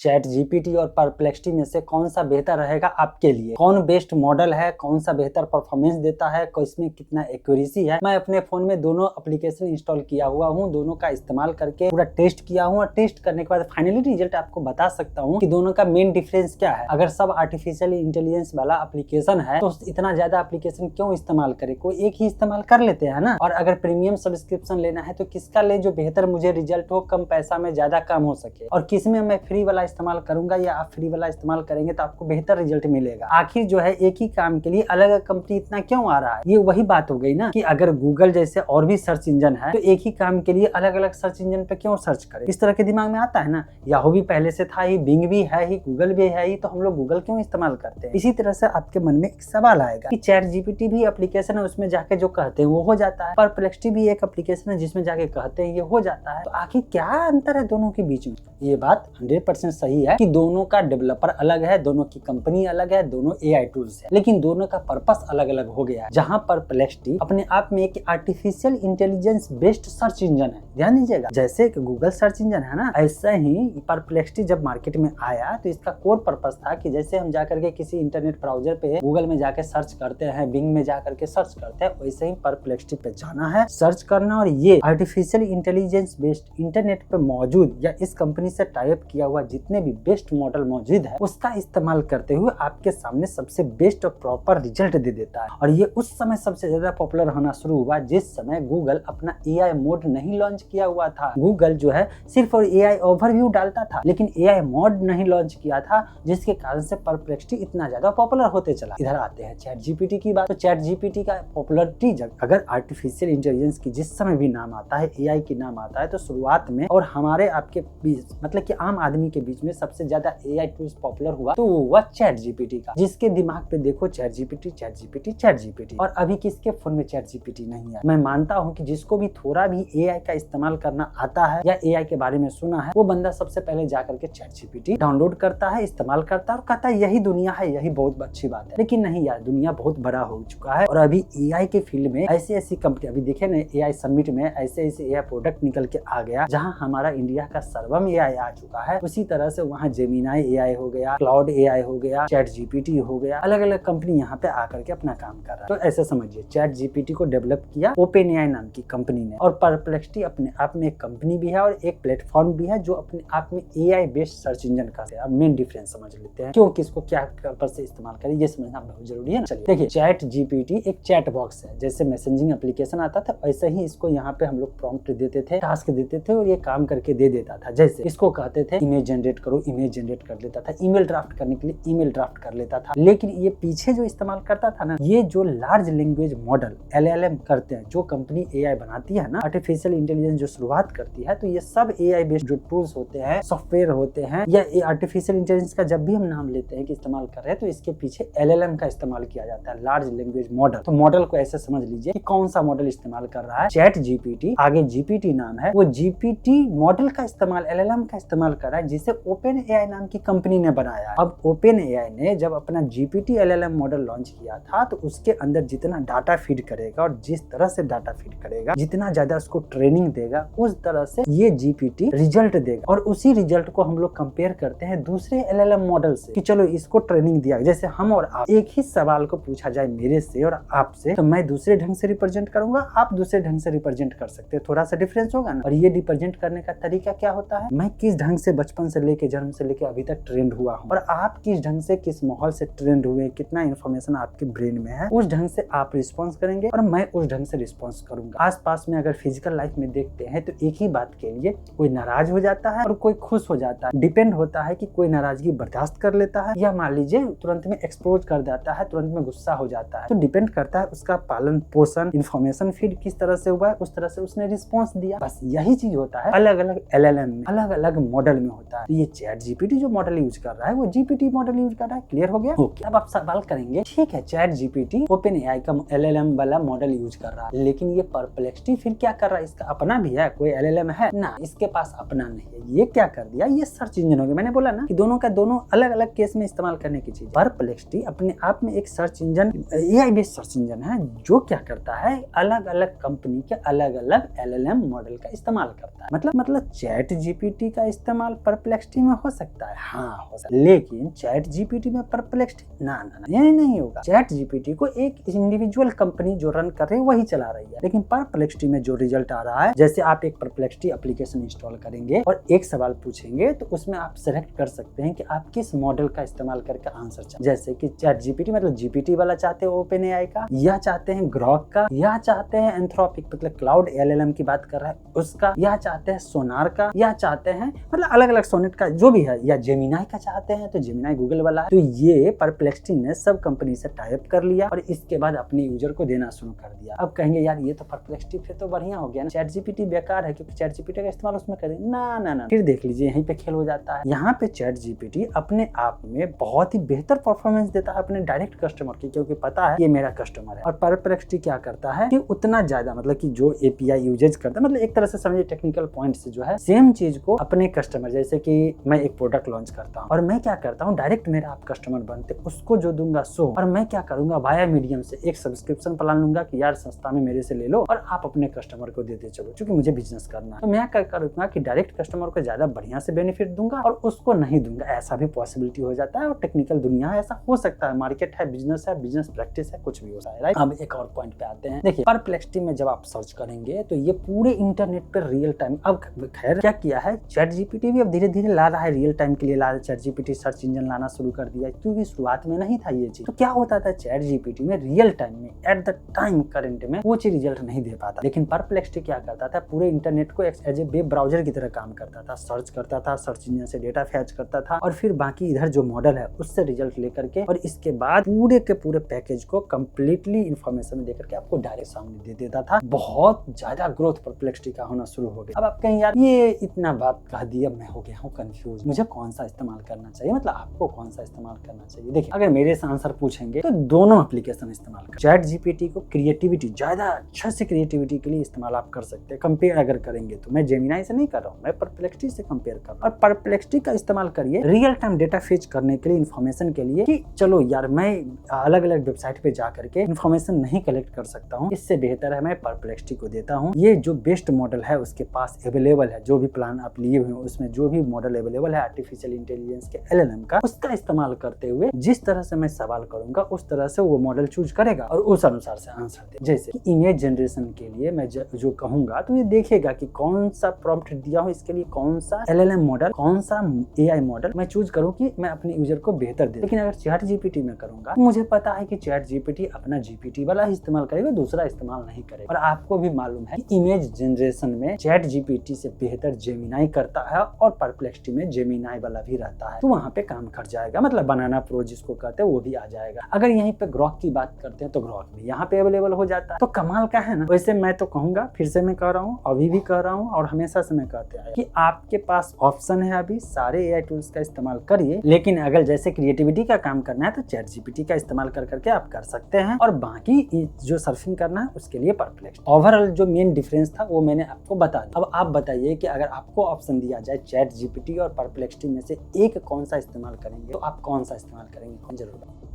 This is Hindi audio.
चैट जीपीटी और परप्लेक्सिटी में से कौन सा बेहतर रहेगा आपके लिए, कौन बेस्ट मॉडल है, कौन सा बेहतर परफॉर्मेंस देता है, इसमें कितना एक्यूरेसी है। मैं अपने फोन में दोनों एप्लीकेशन इंस्टॉल किया हुआ हूँ, दोनों का इस्तेमाल करके पूरा टेस्ट किया हूँ और टेस्ट करने के बाद फाइनली रिजल्ट आपको बता सकता हूँ कि दोनों का मेन डिफरेंस क्या है। अगर सब आर्टिफिशियल इंटेलिजेंस वाला एप्लीकेशन है तो इतना ज्यादा एप्लीकेशन क्यों इस्तेमाल करे, कोई एक ही इस्तेमाल कर लेते हैं ना। और अगर प्रीमियम सब्सक्रिप्शन लेना है तो किसका ले जो बेहतर मुझे रिजल्ट हो, कम पैसा में ज्यादा काम हो सके, और किसमें मैं फ्री वाला इस्तेमाल करूंगा या आप फ्री वाला इस्तेमाल करेंगे तो आपको बेहतर रिजल्ट मिलेगा। आखिर जो है एक ही काम के लिए अलग अलग कंपनी इतना क्यों आ रहा है। ये वही बात हो गई ना कि अगर गूगल जैसे और भी सर्च इंजन है तो एक ही काम के लिए अलग अलग सर्च इंजन पे क्यों सर्च करें। इस तरह के दिमाग में आता है ना। याहू भी पहले से था ही, बिंग भी है ही, गूगल भी है ही, तो हम लोग गूगल क्यों इस्तेमाल करते हैं। इसी तरह से आपके मन में एक सवाल आएगा कि चैट जीपीटी भी एप्लीकेशन है, उसमें जाके जो कहते हैं वो हो जाता है, परप्लेक्सिटी भी एक एप्लीकेशन है जिसमें जाके कहते हैं ये हो जाता है। तो आखिर क्या अंतर है दोनों के बीच में। ये बात 100% सही है कि दोनों का डेवलपर अलग है, दोनों की कंपनी अलग है, दोनों एआई टूल्स है, लेकिन दोनों का पर्पस अलग अलग हो गया है। जहां परप्लेक्सिटी अपने आप में एक artificial intelligence based search engine है, ध्यान दीजिएगा, जैसे कि गूगल सर्च इंजन है ना, ऐसा ही परप्लेक्सिटी जब मार्केट में आया तो इसका कोर पर्पस था कि जैसे हम जाकर के किसी इंटरनेट ब्राउजर पे गूगल में जाकर सर्च करते हैं, बिंग में जाकर के सर्च करते हैं, वैसे ही परप्लेक्सिटी पे जाना है, सर्च करना, और ये आर्टिफिशियल इंटेलिजेंस बेस्ड इंटरनेट पे मौजूद या इस कंपनी से टाई अप किया हुआ जितने भी बेस्ट मॉडल मौजूद है उसका इस्तेमाल करते हुए आपके सामने सबसे बेस्ट और प्रॉपर रिजल्ट दे देता है। और ये उस समय सबसे ज्यादा पॉपुलर होना शुरू हुआ जिस समय गूगल अपना एआई मोड नहीं लॉन्च किया हुआ था। गूगल जो है सिर्फ और एआई ओवरव्यू डालता था लेकिन एआई मोड नहीं लॉन्च किया था, जिसके कारण से परप्लेक्सिटी इतना ज्यादा पॉपुलर होते चला। इधर आते हैं चैट जीपीटी की बात। तो चैट जीपीटी का पॉपुलरिटी अगर आर्टिफिशियल इंटेलिजेंस की जिस समय भी नाम आता है, एआई की नाम आता है, तो शुरुआत में और हमारे आपके बीच मतलब कि आम आदमी के बीच में सबसे ज्यादा एआई टूल्स पॉपुलर हुआ तो वो हुआ चैट जीपीटी का, जिसके दिमाग पे देखो chat GPT chat GPT chat GPT. और अभी किसके फोन में चैट जीपीटी नहीं है। मैं मानता हूँ कि जिसको भी थोड़ा भी एआई का इस्तेमाल करना आता है या एआई के बारे में सुना है, वो बंदा सबसे पहले जाकर के चैट जीपीटी डाउनलोड करता है, इस्तेमाल करता है और कहता है यही दुनिया है, यही बहुत अच्छी बात है। लेकिन नहीं यार, दुनिया बहुत बड़ा हो चुका है और अभी एआई के फील्ड में ऐसी ऐसी कंपनी, अभी देखे ना एआई समिट में ऐसे ऐसे एआई प्रोडक्ट निकल के आ गया जहाँ हमारा इंडिया का सर्वम एआई आ चुका है। उसी तरह से वहाँ जेमिनाई एआई हो गया, क्लाउड एआई हो गया, चैट जीपीटी हो गया, अलग अलग कंपनी यहाँ पे आकर के अपना काम कर रहा है। तो ऐसा समझिए चैट जीपीटी को डेवलप किया ओपन एआई नाम की कंपनी ने, और परप्लेक्सिटी अपने आप में एक कंपनी भी है और एक प्लेटफॉर्म भी है जो अपने आप में एआई बेस्ड सर्च इंजन का है। अब मेन डिफरेंस समझ लेते हैं, क्यों किसको क्या पर्पस से इस्तेमाल करें ये समझना बहुत जरूरी है ना। चलिए देखिए, चैट जीपीटी एक चैट बॉक्स है, जैसे मैसेजिंग एप्लीकेशन आता था वैसे ही इसको यहाँ पे हम लोग प्रॉम्प्ट देते थे, टास्क देते थे और ये काम करके दे देता था। जैसे इसको कहते थे इमेज जनरेट करो, इमेज जनरेट कर देता था, ईमेल ड्राफ्ट करने के लिए ईमेल ड्राफ्ट कर लेता था। लेकिन ये पीछे जो इस्तेमाल करता था ना, ये जो लार्ज लैंग्वेज मॉडल LLM करते हैं, जो कंपनी एआई बनाती है ना, आर्टिफिशियल इंटेलिजेंस जो शुरुआत करती है, तो ये सब एआई बेस्ड जो टूल्स होते हैं, सॉफ्टवेयर होते हैं, या आर्टिफिशियल इंटेलिजेंस का जब भी हम नाम लेते हैं कि इस्तेमाल कर रहे हैं तो इसके पीछे LLM का इस्तेमाल किया जाता है, लार्ज लैंग्वेज मॉडल। तो मॉडल को ऐसे समझ लीजिए कि कौन सा मॉडल इस्तेमाल कर रहा है चैट जीपीटी, आगे जीपीटी नाम है, वो जीपीटी मॉडल का इस्तेमाल, LLM का इस्तेमाल कर रहा है जिसे ओपन एआई नाम की कंपनी ने बनाया है। अब ओपन एआई ने जब अपना जीपीटी LLM मॉडल लॉन्च किया था तो उसके अंदर जितना डाटा फीड करेगा और जिस तरह से डाटा फीड करेगा, जितना ज्यादा उसको ट्रेनिंग देगा, उस तरह से ये जीपीटी रिजल्ट देगा। और उसी रिजल्ट को हम लोग कंपेयर करते हैं दूसरे LLM मॉडल से कि चलो इसको ट्रेनिंग दिया, जैसे हम और आप एक ही सवाल को पूछा जाए मेरे से और आपसे, तो मैं दूसरे ढंग से रिप्रेजेंट करूंगा, आप दूसरे ढंग से रिप्रेजेंट कर सकते हैं, थोड़ा सा डिफरेंस होगा ना। और ये रिप्रेजेंट करने का तरीका क्या होता है, मैं किस ढंग से बचपन से लेके जन्म से लेके अभी तक ट्रेंड हुआ हूँ और आप किस ढंग से किस माहौल से ट्रेंड हुए, कितना इन्फॉर्मेशन आपके ब्रेन में है, उस ढंग से आप रिस्पॉन्स करेंगे और मैं उस ढंग से रिस्पॉन्स करूंगा। आस पास में अगर फिजिकल लाइफ में देखते हैं तो एक ही बात के लिए कोई नाराज हो जाता है और कोई खुश हो जाता है। डिपेंड होता है कि कोई नाराजगी बर्दाश्त कर लेता है या मान लीजिए तुरंत में एक्सप्लोज कर जाता है, तुरंत में गुस्सा हो जाता है। तो डिपेंड करता है उसका पालन पोषण, इन्फॉर्मेशन फीड किस तरह से हुआ है, उस तरह से उसने रिस्पॉन्स दिया। बस यही चीज होता है अलग अलग LLM में, अलग अलग मॉडल में होता है। तो ये चैट जीपीटी जो मॉडल यूज कर रहा है वो जीपीटी मॉडल यूज कर रहा है। क्लियर हो गया? ओके, अब आप सवाल करेंगे ठीक है चैट जीपीटी ओपन एआई का LLM वाला मॉडल यूज कर रहा है, लेकिन ये परप्लेक्सिटी फिर क्या कर रहा है, इसका अपना भी है, कोई LLM है ना, इसके पास अपना नहीं है। ये क्या कर दिया, ये सर्च इंजन हो गया। मैंने बोला ना कि दोनों का दोनों अलग अलग केस में इस्तेमाल करने की चीज। परप्लेक्सिटी अपने आप में एक search engine, AI based search engine है जो क्या करता है, अलग अलग कंपनी के अलग अलग LLM मॉडल का इस्तेमाल करता है। मतलब चैट जीपीटी का इस्तेमाल परप्लेक्सिटी परप्लेक्सिटी में हो सकता है, हाँ हो सकता है, लेकिन चैट जीपीटी में परप्लेक्सिटी ना ये नहीं होगा। चैट जीपीटी को एक इंडिविजुअल कंपनी जो रन कर रही है वही चला रही है, लेकिन परप्लेक्सिटी में जो रिजल्ट आ रहा है, जैसे आप एक परप्लेक्सिटी एप्लीकेशन इंस्टॉल करेंगे और एक सवाल पूछेंगे तो उसमें आप सेलेक्ट कर सकते हैं कि आप किस मॉडल का इस्तेमाल करके आंसर चाहते हैं। जैसे कि चैट जीपीटी मतलब जीपीटी वाला चाहते हैं ओपन एआई का, या चाहते हैं ग्रॉक का, या चाहते हैं एंथ्रोपिक मतलब क्लाउड एलएलएम की बात कर रहा है उसका, या चाहते हैं सोनार का, या चाहते हैं मतलब अलग अलग सोनेट का जो भी है, या जेमिनाई का चाहते हैं तो जेमिनाई गूगल वाला है। तो ये परप्लेक्सिटी ने सब कंपनी से टाई अप कर लिया और इसके बाद अपने यूजर को देना शुरू कर दिया। अब कहेंगे यार ये तो परप्लेक्सिटी फिर तो बढ़िया हो गया ना, चैट जीपीटी बेकार है क्योंकि चैट जीपीटी का इस्तेमाल उसमें करें ना, फिर देख लीजिए यहीं पे खेल हो जाता है। यहाँ पे चैट जीपीटी अपने आप में बहुत ही बेहतर परफॉर्मेंस देता है अपने डायरेक्ट कस्टमर की, क्योंकि पता है ये मेरा कस्टमर है। और परप्लेक्सिटी क्या करता है कि उतना ज्यादा मतलब कि जो एपीआई यूजेज करता है, मतलब एक तरह से समझिए टेक्निकल पॉइंट से जो है सेम चीज को अपने कस्टमर, जैसे कि मैं एक प्रोडक्ट लॉन्च करता हूँ और मैं क्या करता हूँ डायरेक्ट मेरा आप कस्टमर बनते उसको जो दूंगा सो, और मैं क्या करूंगा वाया मीडियम से एक सब्सक्रिप्शन प्लान लूंगा कि यार सस्ता में मेरे से ले लो और आप अपने कस्टमर को देते चलो, क्योंकि मुझे बिजनेस करना है। तो मैं क्या करूंगा कि डायरेक्ट कस्टमर को ज्यादा बढ़िया से बेनिफिट दूंगा और उसको नहीं दूंगा, ऐसा भी पॉसिबिलिटी हो जाता है। और टेक्निकल दुनिया है, ऐसा हो सकता है, मार्केट है, बिजनेस प्रैक्टिस है, कुछ भी होता है, राइट। अब एक और पॉइंट पे आते हैं। देखिए परप्लेक्सिटी में जब आप सर्च करेंगे तो ये पूरे इंटरनेट पर रियल टाइम, अब खैर क्या किया है चैट जीपीटी भी अब धीरे धीरे ला रहा है, रियल टाइम के लिए ला रहा है, चैट जीपीटी सर्च इंजन लाना शुरू कर दिया, क्योंकि शुरुआत में नहीं था ये चीज। तो क्या होता था चैट जीपीटी में रियल टाइम में एट द टाइम करंट में वो चीज रिजल्ट नहीं दे पाता, लेकिन परप्लेक्सिटी क्या करता था पूरे इंटरनेट को एज ए वेब ब्राउजर की तरह काम करता था, सर्च करता था, सर्च इंजन से डेटा फैच करता था और फिर बाकी इधर जो मॉडल है उससे रिजल्ट लेकर के और इसके बाद पूरे के पूरे पैकेज को कंप्लीटली इंफॉर्मेशन देकर के आपको डायरेक्ट सामने दे देता था। बहुत ज्यादा ग्रोथ परप्लेक्सिटी का होना शुरू हो गया। अब आप कहें यार ये इतना बात कह दिया, मैं हो गया हूँ कंफ्यूज, मुझे कौन सा इस्तेमाल करना चाहिए, मतलब आपको कौन सा इस्तेमाल करना चाहिए। देखिए अगर मेरे से आंसर पूछेंगे तो दोनों एप्लीकेशन इस्तेमाल कर, चैट जीपीटी को क्रिएटिविटी ज्यादा अच्छे से क्रिएटिविटी के लिए इस्तेमाल आप कर सकते हैं। कंपेयर अगर करेंगे तो मैं जेमिनाई से नहीं कर रहा हूँ, मैं परप्लेक्सिटी से कंपेयर कर रहा हूँ। और परप्लेक्सिटी का इस्तेमाल करिए रियल टाइम डेटा फेच करने के लिए, इन्फॉर्मेशन के लिए, कि चलो यार मैं अलग अलग वेबसाइट पे जा करके इन्फॉर्मेशन नहीं कलेक्ट कर सकता हूँ, इससे बेहतर है मैं परप्लेक्सिटी को देता हूँ। ये जो बेस्ट मॉडल है उसके पास अवेलेबल है, जो भी प्लान आप लिए हुए उसमें जो भी मॉडल अवेलेबल है आर्टिफिशियल इंटेलिजेंस के एलएलएम का, उसका इस्तेमाल करते हुए जिस तरह से मैं सवाल करूंगा उस तरह से वो मॉडल चूज करेगा और उस अनुसार से आंसर दे। जैसे कि इमेज जनरेशन के लिए मैं जो कहूंगा तो ये देखेगा कि कौन सा प्रॉम्प्ट दिया हो, इसके लिए कौन सा एलएलएम मॉडल, कौन सा एआई मॉडल मैं चूज करूं कि मैं अपने यूजर को बेहतर दे। लेकिन अगर चैट जीपीटी में करूंगा तो मुझे पता है कि चैट जीपीटी अपना जीपीटी वाला ही इस्तेमाल करेगा, दूसरा इस्तेमाल नहीं करेगा। और आपको भी मालूम है कि इमेज जनरेशन में चैट जीपीटी से बेहतर जेमिनाई करता है और परप्लेक्सिटी में जेमिनाई वाला भी रहता है, तो वहां पे काम कर जाएगा, मतलब बनाना प्रो जिसको कहते हैं वो भी आ जाएगा। अगर यहीं पे ग्रॉक की बात करते हैं तो ग्रॉक भी यहाँ पे अवेलेबल हो जाता है, तो कमाल का है ना। वैसे मैं तो कहूंगा, फिर से मैं कह रहा हूँ, अभी भी कह रहा हूँ और हमेशा से मैं कहते आया कि आपके पास ऑप्शन है अभी, सारे एआई टूल्स का इस्तेमाल करिए, लेकिन अगर जैसे क्रिएटिविटी का काम करना है तो चैट जीपीटी का इस्तेमाल कर करके आप कर सकते हैं, और बाकी जो सर्फिंग करना है उसके लिए परप्लेक्सिटी। ओवरऑल जो मेन डिफरेंस था वो मैंने आपको बता दिया। अब आप बताइए कि अगर आपको ऑप्शन दिया जाए चैट जीपीटी और परप्लेक्सिटी में से एक कौन सा इस्तेमाल करेंगे, तो आप कौन सा इस्तेमाल करेंगे, जरूर।